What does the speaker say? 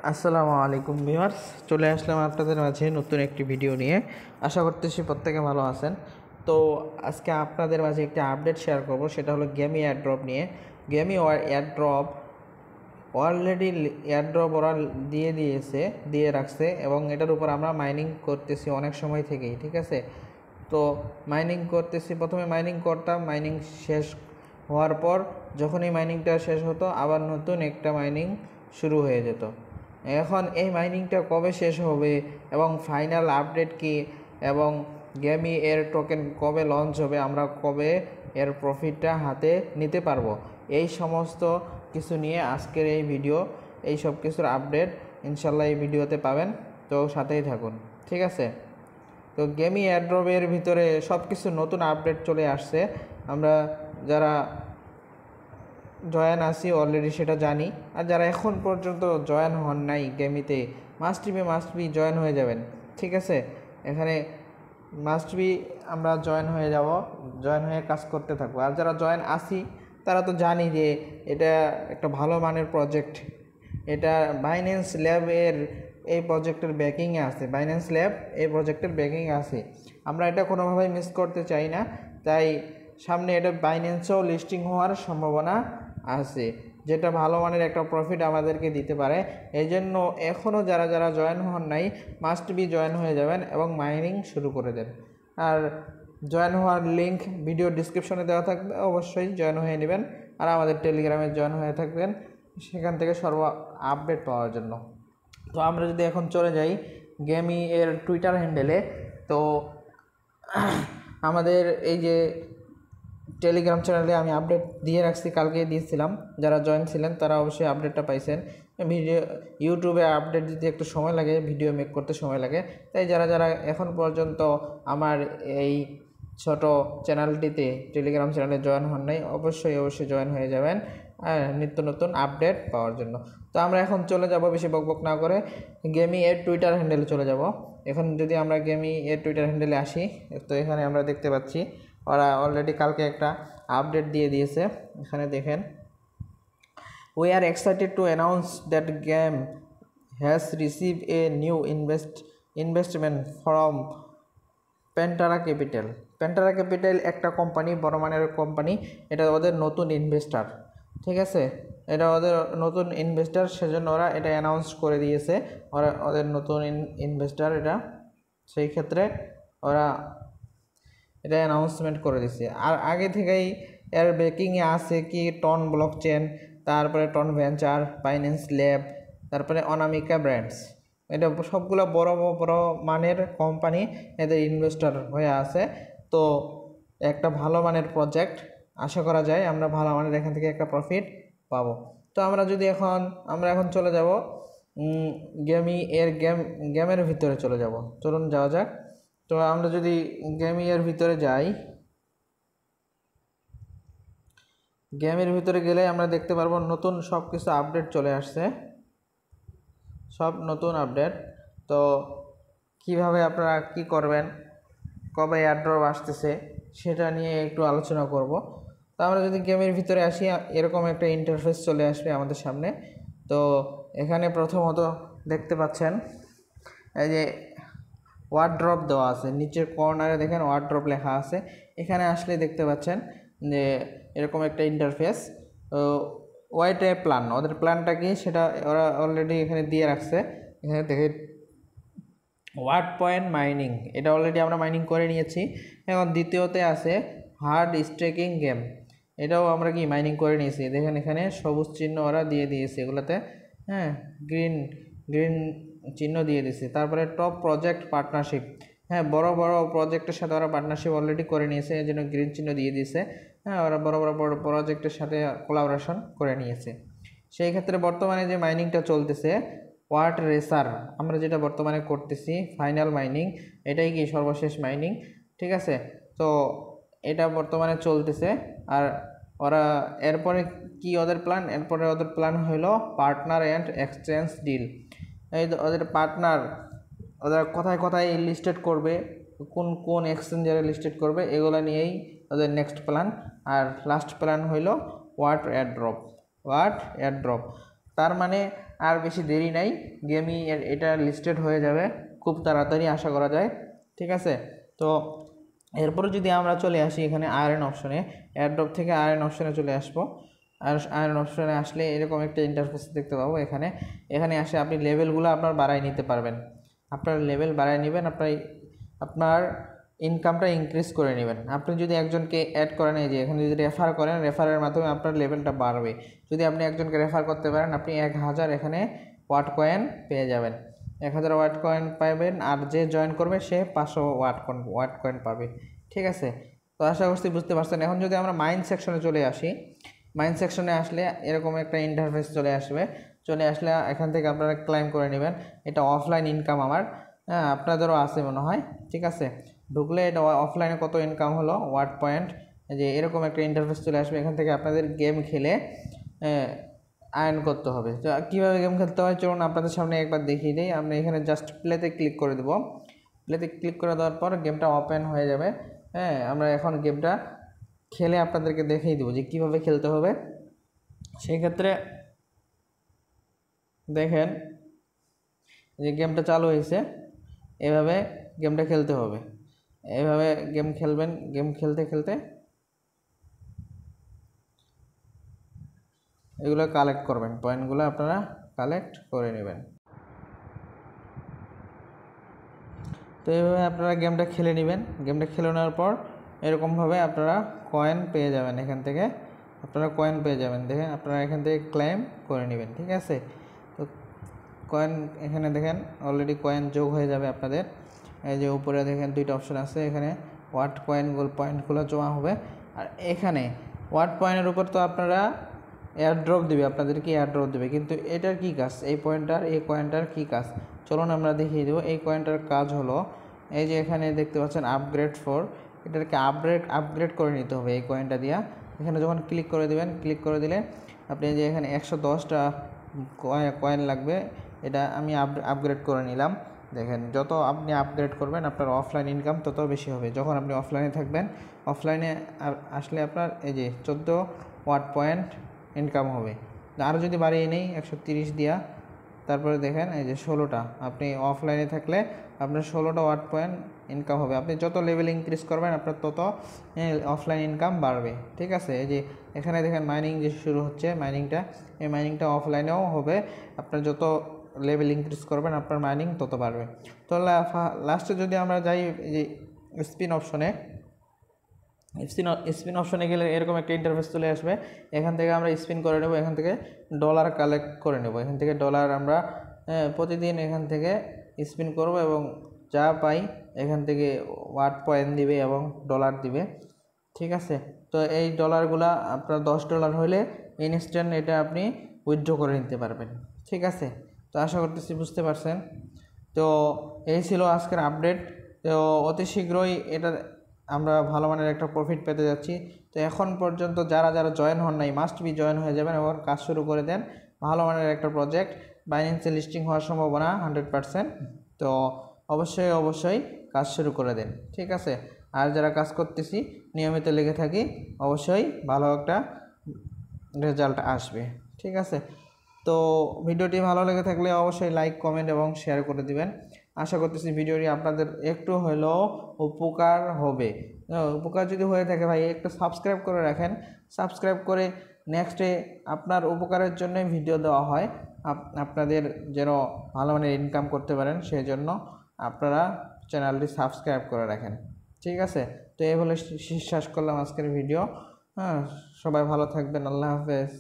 আসসালামু আলাইকুম ভিউয়ার্স, চলে আসলাম আপনাদের মাঝে নতুন একটি ভিডিও নিয়ে। আশা করতেছি প্রত্যেকে ভালো আছেন। তো আজকে আপনাদের মাঝে একটি আপডেট শেয়ার করব, সেটা হলো গেমি এয়ারড্রপ নিয়ে। গেমি এয়ারড্রপ অলরেডি এয়ারড্রপ ওরা দিয়ে রাখছে এবং এটার উপর আমরা মাইনিং করতেছি অনেক সময় থেকেই, ঠিক আছে। তো মাইনিং করতেছি, প্রথমে মাইনিং করতাম, মাইনিং শেষ হওয়ার পর যখনই মাইনিংটা শেষ হতো আবার নতুন একটা মাইনিং শুরু হয়ে যেত। এখন এই মাইনিংটা কবে শেষ হবে এবং ফাইনাল আপডেট কি এবং গেমি এর টোকেন কবে লঞ্চ হবে, আমরা কবে এর প্রফিটটা হাতে নিতে পারবো, এই সমস্ত কিছু নিয়ে আজকের এই ভিডিও। এই সব কিছুর আপডেট ইনশাল্লাহ এই ভিডিওতে পাবেন, তো সাথেই থাকুন, ঠিক আছে। তো গেমি এয়ারড্রপের ভিতরে সব কিছু নতুন আপডেট চলে আসছে। আমরা যারা জয়েন আছি অলরেডি সেটা জানি, আর যারা এখন পর্যন্ত জয়েন হন নাই গেমিতে, মাস্ট বি জয়েন হয়ে যাবেন, ঠিক আছে। এখানে মাস্ট বি আমরা জয়েন হয়ে কাজ করতে থাকবো। আর যারা জয়েন আসি তারা তো জানি যে এটা একটা ভালো মানের প্রজেক্ট, এটা বাইন্যান্স ল্যাবের এই প্রজেক্টের ব্যাকিংয়ে আছে, বাইন্যান্স ল্যাব এই প্রজেক্টের ব্যাকিংয়ে আছে। আমরা এটা কোনোভাবেই মিস করতে চাই না, তাই সামনে এটা বাইন্যান্সেও লিস্টিং হওয়ার সম্ভাবনা আছে, যেটা ভালো মানের একটা প্রফিট আমাদেরকে দিতে পারে। এই জন্য এখনও যারা জয়েন হন নাই মাস্ট বি জয়েন হয়ে যাবেন এবং মাইনিং শুরু করে দেন। আর জয়েন হওয়ার লিঙ্ক ভিডিও ডিসক্রিপশনে দেওয়া থাকবে, অবশ্যই জয়েন হয়ে নেবেন। আর আমাদের টেলিগ্রামে জয়েন হয়ে থাকবেন সেখান থেকে সর্ব আপডেট পাওয়ার জন্য। তো আমরা যদি এখন চলে যাই গেমি এর টুইটার হ্যান্ডেলে, তো আমাদের এই যে টেলিগ্রাম চ্যানেলে আমি আপডেট দিয়ে রাখছি, কালকেই দিয়েছিলাম। যারা জয়েন ছিলেন তারা অবশ্যই আপডেটটা পাইছেন। ভিডিও ইউটিউবে আপডেট দিতে একটু সময় লাগে, ভিডিও মেক করতে সময় লাগে, তাই যারা এখন পর্যন্ত আমার এই ছোট চ্যানেলটিতে টেলিগ্রাম চ্যানেলে জয়েন হন নাই অবশ্যই জয়েন হয়ে যাবেন নিত্য নতুন আপডেট পাওয়ার জন্য। তো আমরা এখন চলে যাব, বেশি বকবক না করে গেমি এর টুইটার হ্যান্ডেলে চলে যাব। এখন যদি আমরা গেমি এর টুইটার হ্যান্ডেলে আসি, তো এখানে আমরা দেখতে পাচ্ছি ওরা অলরেডি কালকে একটা আপডেট দিয়েছে। এখানে দেখেন, we are excited to announce that game has receive a new investment from Pantera Capital একটা কোম্পানি, বড় মানের কোম্পানি, এটা ওদের নতুন ইনভেস্টার, ঠিক আছে। এটা ওদের নতুন ইনভেস্টার, সেজন্য ওরা এটা অ্যানাউন্স করে দিয়েছে, ওদের নতুন ইনভেস্টার এটা, সেই ক্ষেত্রে ওরা এটা অ্যানাউন্সমেন্ট করে দিছে। আর আগে থেকেই এর ব্যাকিংয়ে আছে কি টন ব্লকচেন, তারপরে টন ভেঞ্চার, বাইন্যান্স ল্যাব, তারপরে অনামিকা ব্র্যান্ডস, এটা সবগুলো বড় মানের কোম্পানি এদের ইনভেস্টর হয়ে আছে। তো একটা ভালো মানের প্রজেক্ট, আশা করা যায় আমরা ভালো মানের এখান থেকে একটা প্রফিট পাবো। তো আমরা এখন চলে যাব গেমের ভিতরে চলে যাব, চলুন যাওয়া যাক। তো আমরা যদি গেমি এর ভিতরে যাই, গেমের ভিতরে গেলে আমরা দেখতে পারবো নতুন সব কিছু আপডেট চলে আসছে, সব নতুন আপডেট। তো কিভাবে আপনারা কি করবেন, কবে এয়ারড্রপ আসতেছে সেটা নিয়ে একটু আলোচনা করব। তো আমরা যদি গেমের ভিতরে আসি, এরকম একটা ইন্টারফেস চলে আসবে আমাদের সামনে। তো এখানে প্রথমত দেখতে পাচ্ছেন এই যে ওয়ার্ড্রপ দেওয়া আছে, নিচের কর্নারে দেখেন ওয়ার্ড্রপ লেখা আছে। এখানে আসলে দেখতে পাচ্ছেন যে এরকম একটা ইন্টারফেস। ওয়াইট এ প্ল্যান, ওদের প্ল্যানটা কি সেটা ওরা অলরেডি এখানে দিয়ে রাখছে। এখানে দেখে ওয়ার্ড পয়েন্ট মাইনিং, এটা অলরেডি আমরা মাইনিং করে নিয়েছি। এখন দ্বিতীয়তে আছে হার্ড স্টেকিং গেম, এটাও আমরা কি মাইনিং করে নিয়েছি। দেখেন এখানে সবুজ চিহ্ন ওরা দিয়ে দিয়েছে এগুলোতে, হ্যাঁ, গ্রিন চিহ্ন দিয়ে দিয়েছে। তারপরে টপ প্রজেক্ট পার্টনারশিপ, হ্যাঁ, বড় প্রজেক্টের সাথে ওরা পার্টনারশিপ অলরেডি করে নিয়েছে, এই জন্য গ্রিন চিহ্ন দিয়ে দিয়েছে। হ্যাঁ, ওরা বড় প্রজেক্টের সাথে কোলাবোরেশন করে নিয়েছে। সেই ক্ষেত্রে বর্তমানে যে মাইনিংটা চলতেছে ওয়াট রেসার, আমরা যেটা বর্তমানে করতেছি ফাইনাল মাইনিং, এটাই কি সর্বশেষ মাইনিং, ঠিক আছে। তো এটা বর্তমানে চলতেছে। আর ওরা এরপরে কি ওদের প্ল্যান হলো পার্টনার অ্যান্ড এক্সচেঞ্জ ডিল। এই ওদের পার্টনার ওরা কোথায় লিস্টেড করবে, কোন এক্সচেঞ্জারে লিস্টেড করবে, এগুলো নিয়েই ওদের নেক্সট প্ল্যান। আর লাস্ট প্ল্যান হইল ওয়াট এয়ারড্রপ। তার মানে আর বেশি দেরি নাই, গেমই এটা লিস্টেড হয়ে যাবে খুব তাড়াতাড়ি আশা করা যায়। ঠিক আছে, তো এরপরে যদি আমরা চলে আসি এখানে আয়রন অপশনে, এয়ারড্রপ থেকে আয়রন অপশনে চলে আসবো। আর আয়রন অপশনে আসলে এরকম একটা ইন্টারফেস দেখতে পাবো। এখানে আসে আপনি লেভেলগুলো আপনার বাড়ায় নিতে পারবেন। আপনার লেভেল বাড়ায় নেবেন, আপনার ইনকামটা ইনক্রিজ করে নেবেন। আপনি যদি একজনকে অ্যাড করেন, এই যে এখানে যদি রেফার করেন, রেফারের মাধ্যমে আপনার লেভেলটা বাড়বে। যদি আপনি একজনকে রেফার করতে পারেন, আপনি 1000 এখানে ওয়াট কয়েন পেয়ে যাবেন, 1000 ওয়াট কয়েন পাবেন। আর যে জয়েন করবে সে 500 ওয়াট কয়েন পাবে। ঠিক আছে, তো আশা করছি বুঝতে পারছেন। এখন যদি আমরা মাইন সেকশনে চলে আসি, মাইন সেকশনে আসলে এরকম একটা ইন্টারফেস চলে আসলে এখান থেকে আপনারা ক্লাইম করে নেবেন। এটা অফলাইন ইনকাম আমার, হ্যাঁ আপনাদেরও আছে মনে হয়। ঠিক আছে, ঢুকলে এটা অফলাইনে কত ইনকাম হলো ওয়াট পয়েন্ট, যে এরকম একটা ইন্টারফেস চলে আসবে। এখান থেকে আপনাদের গেম খেলে আর্ন করতে হবে। তো কীভাবে গেম খেলতে হয় চলুন আপনাদের সামনে একবার দেখিয়ে দিই। আমরা এখানে জাস্ট প্লেতে ক্লিক করে দেবো। প্লেতে ক্লিক করে দেওয়ার পর গেমটা ওপেন হয়ে যাবে। হ্যাঁ, আমরা এখন গেমটা খেলে আপনাদেরকে দেখিয়ে দেবো যে কীভাবে খেলতে হবে। সেই ক্ষেত্রে দেখেন যে গেমটা চালু হয়েছে, এভাবে গেমটা খেলতে হবে। এভাবে গেম খেলবেন, গেম খেলতে খেলতে এগুলো কালেক্ট করবেন, পয়েন্টগুলো আপনারা কালেক্ট করে নেবেন। তো এইভাবে আপনারা গেমটা খেলে নেবেন। গেমটা খেলে নেওয়ার পর এরকমভাবে আপনারা কয়েন পেয়ে যাবেন। এখান থেকে আপনারা কয়েন পেয়ে যাবেন, দেখেন আপনারা এখান থেকে ক্লেম করে নেবেন। ঠিক আছে, তো কয়েন এখানে দেখেন অলরেডি কয়েন যোগ হয়ে যাবে আপনাদের। এই যে উপরে দেখেন দুইটা অপশন আছে, এখানে ওয়াট পয়েন্টগুলো জমা হবে। আর এখানে ওয়াট পয়েন্টের উপর তো আপনারা এয়ারড্রপ দেবে, আপনাদেরকে এয়ারড্রপ দেবে। কিন্তু এটার কি কাজ, এই কয়েনটার কি কাজ চলুন আমরা দেখিয়ে দেবো। এই কয়েনটার কাজ হলো, এই যে এখানে দেখতে পাচ্ছেন আপগ্রেড 4, এটাকে আপগ্রেড করে নিতে হবে এই কয়েনটা দিয়া। এখানে যখন ক্লিক করে দেবেন, ক্লিক করে দিলে আপনি যে এখানে 110টা কয়েন লাগবে, এটা আমি আপগ্রেড করে নিলাম। দেখেন যত আপনি আপগ্রেড করবেন আপনার অফলাইন ইনকাম তত বেশি হবে। যখন আপনি অফলাইনে থাকবেন, অফলাইনে আসলে আপনার এই যে 14 ওয়াট পয়েন্ট ইনকাম হবে। আরও যদি বাড়িয়ে নেই 130 দিয়া, তারপরে দেখেন এই যে 16টা, আপনি অফলাইনে থাকলে আপনার 16টা ওয়াট পয়েন্ট ইনকাম হবে। আপনি যত লেভেল ইনক্রিজ করবেন আপনার তত অফলাইন ইনকাম বাড়বে। ঠিক আছে, এই যে এখানে দেখেন মাইনিং যে শুরু হচ্ছে, এই মাইনিংটা অফলাইনেও হবে। আপনার যত লেভেল ইনক্রিজ করবেন আপনার মাইনিং তত বাড়বে। তো লাস্টে যদি আমরা যাই এই যে স্পিন অপশনে গেলে এরকম একটা ইন্টারফেস চলে আসবে। এখান থেকে আমরা স্পিন করে নেব, এখান থেকে ডলার কালেক্ট করে নেব। এখান থেকে ডলার আমরা প্রতিদিন এখান থেকে স্পিন করব এবং যা পাই এখান থেকে ওয়াট পয়েন্ট দিবে এবং ডলার দিবে। ঠিক আছে, তো এই ডলারগুলা আপনার $10 হলে ইনস্ট্যান্ট এটা আপনি উইথড্র করে নিতে পারবেন। ঠিক আছে, তো আশা করতেছি বুঝতে পারছেন। তো এই ছিল আজকের আপডেট। তো অতি শীঘ্রই এটা আমরা ভালো মানের একটা প্রফিট পেতে যাচ্ছি। তো এখন পর্যন্ত যারা জয়েন হন নাই মাস্ট বি জয়েন হয়ে যাবেন এবং কাজ শুরু করে দেন। ভালো মানের একটা প্রজেক্ট, বাইন্যান্সে লিস্টিং হওয়ার সম্ভাবনা 100%। তো অবশ্যই কাজ শুরু করে দেন। ঠিক আছে, আর যারা কাজ করতেছি নিয়মিত লেগে থাকি, অবশ্যই ভালো একটা রেজাল্ট আসবে। ঠিক আছে, তো ভিডিওটি ভালো লেগে থাকলে অবশ্যই লাইক, কমেন্ট এবং শেয়ার করে দিবেন। আশা করতেছি ভিডিওটি আপনাদের একটু হলেও উপকার হবে। উপকার যদি হয়ে থাকে ভাই একটু সাবস্ক্রাইব করে রাখেন। সাবস্ক্রাইব করে নেক্সটে আপনার উপকারের জন্য ভিডিও দেওয়া হয়, আপনাদের যেন ভালো মানের ইনকাম করতে পারেন, সেই জন্য আপনারা চ্যানেলটি সাবস্ক্রাইব করে রাখেন। ঠিক আছে, তো এই বলে শেষ করলাম আজকের ভিডিও। হ্যাঁ, সবাই ভালো থাকবেন। আল্লাহ হাফেজ।